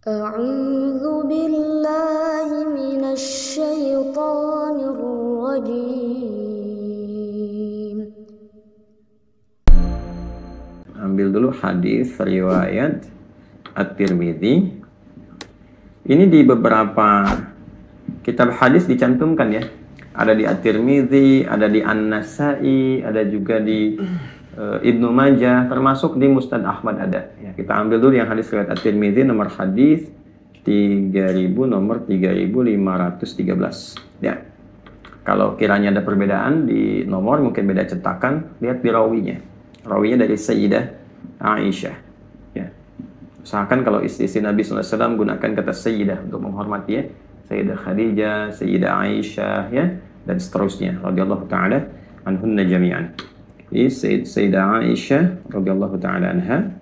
أعوذ بالله من الشيطان الرجيم. Ambil dulu hadis riwayat At-Tirmidzi. Ini di beberapa kitab hadis dicantumkan ya. Ada di At-Tirmidzi, ada di An-Nasa'i, ada juga di Ibnu Majah, termasuk di Musnad Ahmad ada. Ya, kita ambil dulu yang hadis riwayat At-Tirmidzi, nomor hadis 3000, nomor 3513. Ya. Kalau kiranya ada perbedaan di nomor, mungkin beda cetakan, lihat di rawinya. Rawinya dari Sayyidah Aisyah. Ya. Usahakan kalau istri Nabi SAW gunakan kata Sayyidah untuk menghormati ya. Sayyidah Khadijah, Sayyidah Aisyah, ya, dan seterusnya. Radhiyallahu ta'ala anhunna jami'an. Jadi Sayyidah Aisyah radhiyallahu ta'ala anha.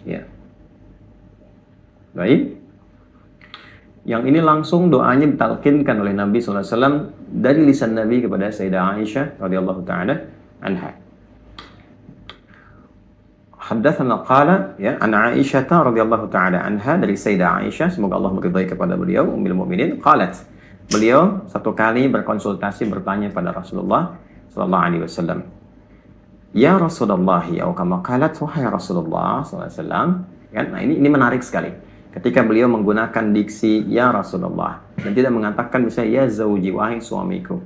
Ya. Baik. Yang ini langsung doanya ditalkinkan oleh Nabi SAW dari lisan Nabi kepada Sayyidah Aisyah radhiyallahu ta'ala anha. Haddatsana qala ya an Aisyah radhiyallahu ta'ala anha, dari Sayyidah Aisyah, semoga Allah meridai kepada beliau, ummul mukminin, qalat, beliau satu kali berkonsultasi bertanya pada Rasulullah sallallahu alaihi wasallam. Ya Rasulullah, ya kama qalat, wahai Rasulullah sallallahu alaihi wasallam. Kan? Nah, ini menarik sekali. Ketika beliau menggunakan diksi ya Rasulullah dan tidak mengatakan misalnya ya zauji, wahai suamiku,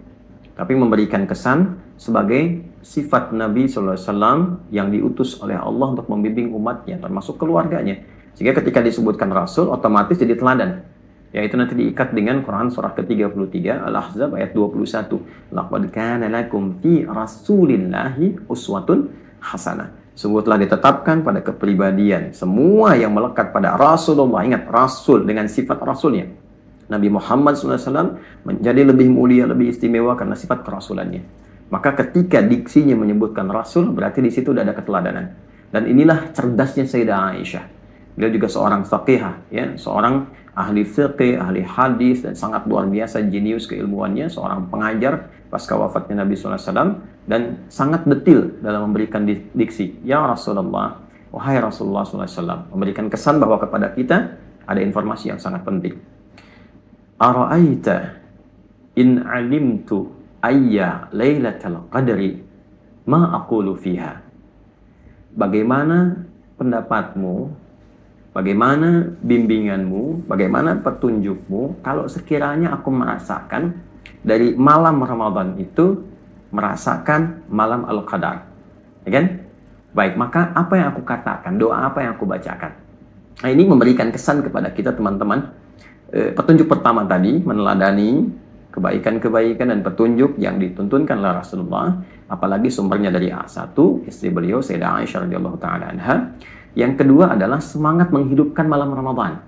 tapi memberikan kesan sebagai sifat Nabi SAW yang diutus oleh Allah untuk membimbing umatnya, termasuk keluarganya. Sehingga ketika disebutkan Rasul, otomatis jadi teladan. Yaitu nanti diikat dengan Quran surah ke-33, Al-Ahzab ayat 21. Laqad kana lakum fi rasulillahi uswatun hasanah. Sungguh telah ditetapkan pada kepribadian semua yang melekat pada Rasulullah. Ingat, Rasul dengan sifat Rasulnya. Nabi Muhammad SAW menjadi lebih mulia, lebih istimewa karena sifat kerasulannya. Maka ketika diksinya menyebutkan Rasul, berarti di situ sudah ada keteladanan. Dan inilah cerdasnya Sayyidah Aisyah. Beliau juga seorang faqihah, ya, seorang ahli fiqih, ahli hadis, dan sangat luar biasa jenius keilmuannya, seorang pengajar pasca wafatnya Nabi SAW, dan sangat detil dalam memberikan diksi. Ya Rasulullah, wahai Rasulullah SAW, memberikan kesan bahwa kepada kita ada informasi yang sangat penting. Ara'aita in alimtu ayya lailatul qadri ma aqulu fiha. Bagaimana pendapatmu? Bagaimana bimbinganmu? Bagaimana petunjukmu kalau sekiranya aku merasakan dari malam Ramadan itu merasakan malam Al-Qadar? Ya kan? Baik, maka apa yang aku katakan? Doa apa yang aku bacakan? Nah, ini memberikan kesan kepada kita teman-teman. Petunjuk pertama tadi meneladani kebaikan-kebaikan dan petunjuk yang dituntunkan oleh Rasulullah, apalagi sumbernya dari A1, istri beliau Sayyidah Aisyah radhiyallahu taala anha. Yang kedua adalah semangat menghidupkan malam Ramadan.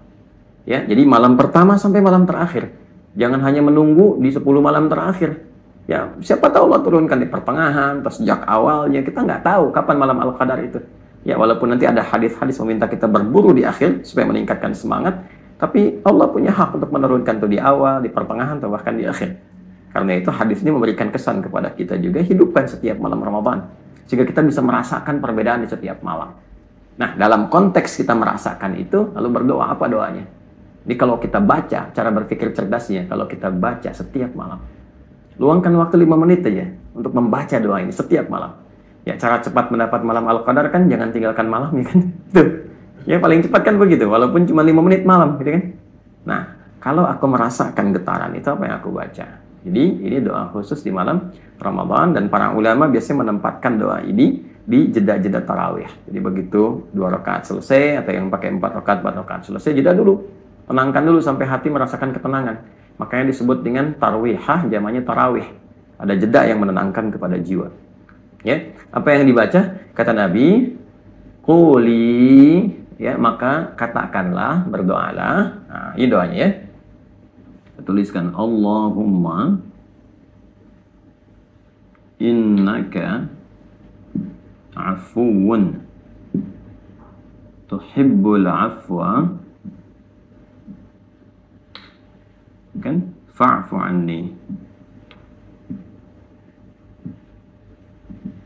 Ya, jadi malam pertama sampai malam terakhir. Jangan hanya menunggu di 10 malam terakhir. Ya, siapa tahu Allah turunkan di pertengahan atau sejak awalnya, kita nggak tahu kapan malam Al-Qadar itu. Ya, walaupun nanti ada hadis-hadis meminta kita berburu di akhir supaya meningkatkan semangat, tapi Allah punya hak untuk menurunkan itu di awal, di pertengahan, atau bahkan di akhir. Karena itu hadis ini memberikan kesan kepada kita juga, hidupkan setiap malam Ramadan, sehingga kita bisa merasakan perbedaan di setiap malam. Nah, dalam konteks kita merasakan itu, lalu berdoa, apa doanya? Ini kalau kita baca, cara berpikir cerdasnya, kalau kita baca setiap malam, luangkan waktu 5 menit aja untuk membaca doa ini setiap malam. Ya, cara cepat mendapat malam Al-Qadar kan jangan tinggalkan malam, ya kan? Tuh. Ya, paling cepat kan begitu, walaupun cuma 5 menit malam, gitu kan? Nah, kalau aku merasakan getaran itu, apa yang aku baca? Jadi, ini doa khusus di malam Ramadan, dan para ulama biasanya menempatkan doa ini di jeda-jeda tarawih. Jadi begitu 2 rakaat selesai, atau yang pakai 4 rakaat selesai, jeda dulu. Tenangkan dulu sampai hati merasakan ketenangan. Makanya disebut dengan tarwihah, jamannya tarawih. Ada jeda yang menenangkan kepada jiwa. Ya, apa yang dibaca? Kata Nabi, quli, ya, maka katakanlah, berdoalah. Nah, ini doanya ya. Tuliskan, Allahumma innaka afuwun tuhibbul afwa, kan, fa'fu anni.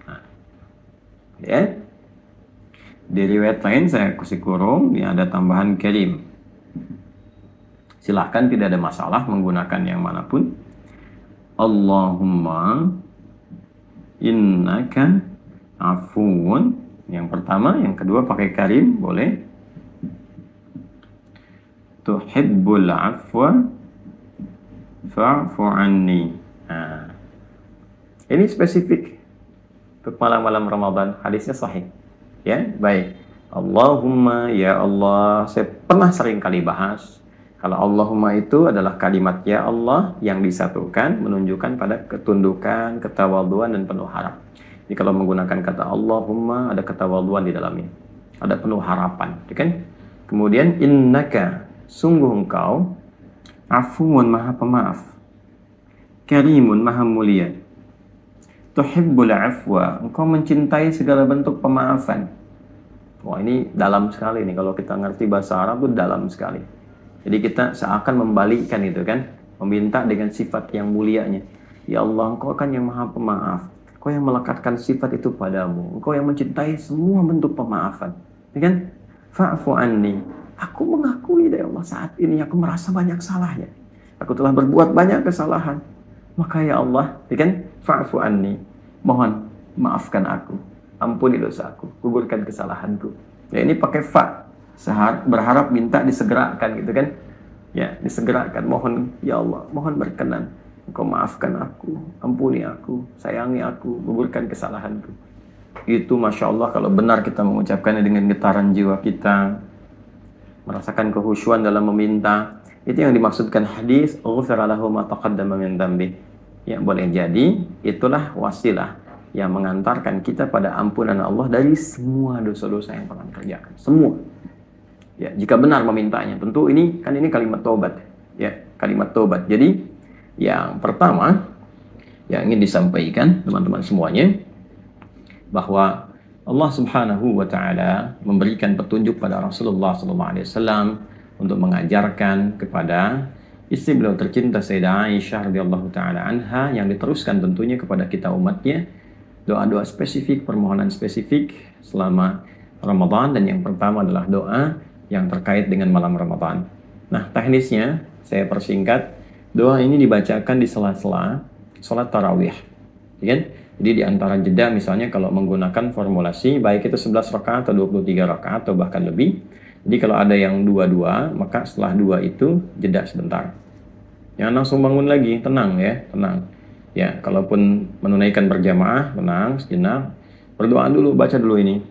Nah, ya. Di riwayat lain saya kasih kurung, ya, ada tambahan kalim. Silahkan, tidak ada masalah menggunakan yang manapun. Allahumma innaka afuwun. Yang pertama, yang kedua pakai karim, boleh. Tuhibbul afwa fa'fu anni. Nah, ini spesifik untuk malam-malam Ramadan, hadisnya sahih. Ya, baik. Allahumma, ya Allah, saya pernah sering kali bahas. Kalau Allahumma itu adalah kalimat ya Allah yang disatukan, menunjukkan pada ketundukan, ketawaduan, dan penuh harap. Jadi kalau menggunakan kata Allahumma, ada ketawaduan di dalamnya, ada penuh harapan, kan? Kemudian innaka, sungguh engkau, afuun, maha pemaaf, karimun, maha mulia, tuhibbul afwa, engkau mencintai segala bentuk pemaafan. Wah, ini dalam sekali nih, kalau kita ngerti bahasa Arab itu dalam sekali. Jadi kita seakan membalikkan itu kan, meminta dengan sifat yang mulianya. Ya Allah, engkau kan yang maha pemaaf, engkau yang melekatkan sifat itu padamu, engkau yang mencintai semua bentuk pemaafan, ya kan? Fa'fu anni, aku mengakui ya Allah, saat ini aku merasa banyak salahnya, aku telah berbuat banyak kesalahan, maka ya Allah, ya kan? Fa'fu anni, mohon maafkan aku, ampuni dosaku, gugurkan kesalahanku. Ya, ini pakai fa, berharap minta disegerakan gitu kan, ya disegerakan, mohon ya Allah, mohon berkenan engkau maafkan aku, ampuni aku, sayangi aku, gugurkan kesalahanku. Itu Masya Allah kalau benar kita mengucapkannya dengan getaran jiwa kita, merasakan kehusyuan dalam meminta. Itu yang dimaksudkan hadis ghufira lahu ma taqaddama min dzambi. Ya, boleh jadi itulah wasilah yang mengantarkan kita pada ampunan Allah dari semua dosa-dosa yang pernah kerjakan, semua. Ya, jika benar memintanya, tentu ini kan ini kalimat taubat, ya, kalimat taubat. Jadi yang pertama yang ingin disampaikan teman-teman semuanya, bahwa Allah Subhanahu wa taala memberikan petunjuk pada Rasulullah SAW untuk mengajarkan kepada istri beliau tercinta Sayyidah Aisyah radhiyallahu taala anha, yang diteruskan tentunya kepada kita umatnya, doa-doa spesifik, permohonan spesifik selama Ramadan. Dan yang pertama adalah doa yang terkait dengan malam Ramadan. Nah, teknisnya saya persingkat, doa ini dibacakan di sela-sela sholat tarawih, ya kan? Jadi di antara jeda, misalnya kalau menggunakan formulasi baik itu 11 rakaat atau 23 rakaat atau bahkan lebih. Jadi kalau ada yang 2-2, maka setelah 2 itu jeda sebentar. Jangan langsung bangun lagi, tenang ya, tenang. Ya, kalaupun menunaikan berjamaah, tenang sejenak, berdoa dulu, baca dulu ini.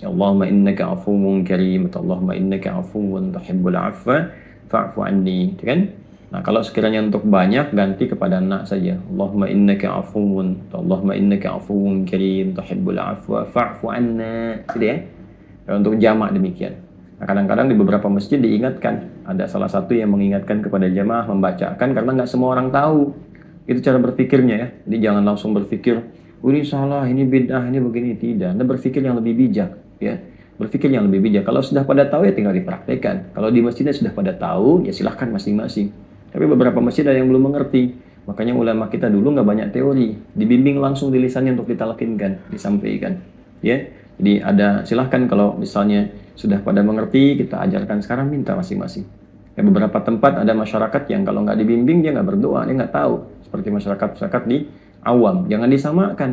Allahumma innaka afuwun karim, Allahumma innaka afuwun tuhibbul afwa fa'fu anni, kan? Nah, kalau sekiranya untuk banyak, ganti kepada anak saja. Allahumma innaka afuwun, Allahumma innaka afuwun karim tuhibbul afwa fa'fu anna, gitu ya. Kalau untuk jamak demikian. Nah, kadang-kadang di beberapa masjid diingatkan, ada salah satu yang mengingatkan kepada jamaah membacakan, karena nggak semua orang tahu itu cara berpikirnya ya. Jadi jangan langsung berpikir, ini salah, ini bid'ah, ini begini. Tidak, Anda berpikir yang lebih bijak ya. Berpikir yang lebih bijak. Kalau sudah pada tahu ya tinggal dipraktekkan. Kalau di masjidnya sudah pada tahu, ya silahkan masing-masing. Tapi beberapa masjid ada yang belum mengerti. Makanya ulama kita dulu nggak banyak teori, dibimbing langsung di lisannya untuk ditalkinkan, disampaikan ya. Jadi ada, silahkan kalau misalnya sudah pada mengerti, kita ajarkan sekarang, minta masing-masing. Ya, beberapa tempat ada masyarakat yang kalau nggak dibimbing dia nggak berdoa, dia nggak tahu. Seperti masyarakat di awam, jangan disamakan.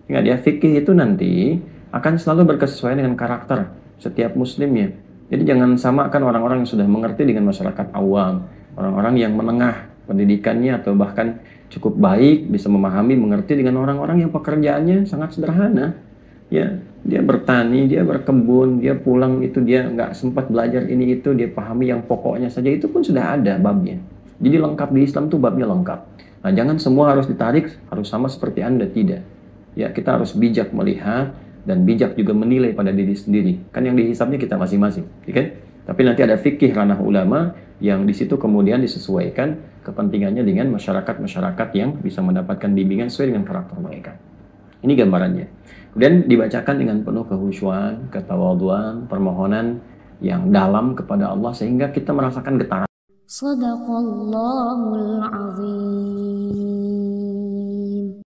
Ingat ya, fikih itu nanti akan selalu berkesesuaian dengan karakter setiap muslimnya. Jadi jangan samakan orang-orang yang sudah mengerti dengan masyarakat awam, orang-orang yang menengah pendidikannya atau bahkan cukup baik, bisa memahami, mengerti, dengan orang-orang yang pekerjaannya sangat sederhana. Ya, dia bertani, dia berkebun, dia pulang itu dia nggak sempat belajar ini itu, dia pahami yang pokoknya saja, itu pun sudah ada babnya. Jadi lengkap di Islam tuh, babnya lengkap. Nah, jangan semua harus ditarik, harus sama seperti Anda, tidak. Ya, kita harus bijak melihat dan bijak juga menilai pada diri sendiri. Kan yang dihisabnya kita masing-masing, ya kan? Tapi nanti ada fikih ranah ulama yang di situ kemudian disesuaikan kepentingannya dengan masyarakat-masyarakat yang bisa mendapatkan bimbingan sesuai dengan karakter mereka. Ini gambarannya. Kemudian dibacakan dengan penuh kehusyuan, ketawaduan, permohonan yang dalam kepada Allah sehingga kita merasakan getaran. Sadaqallahul azim.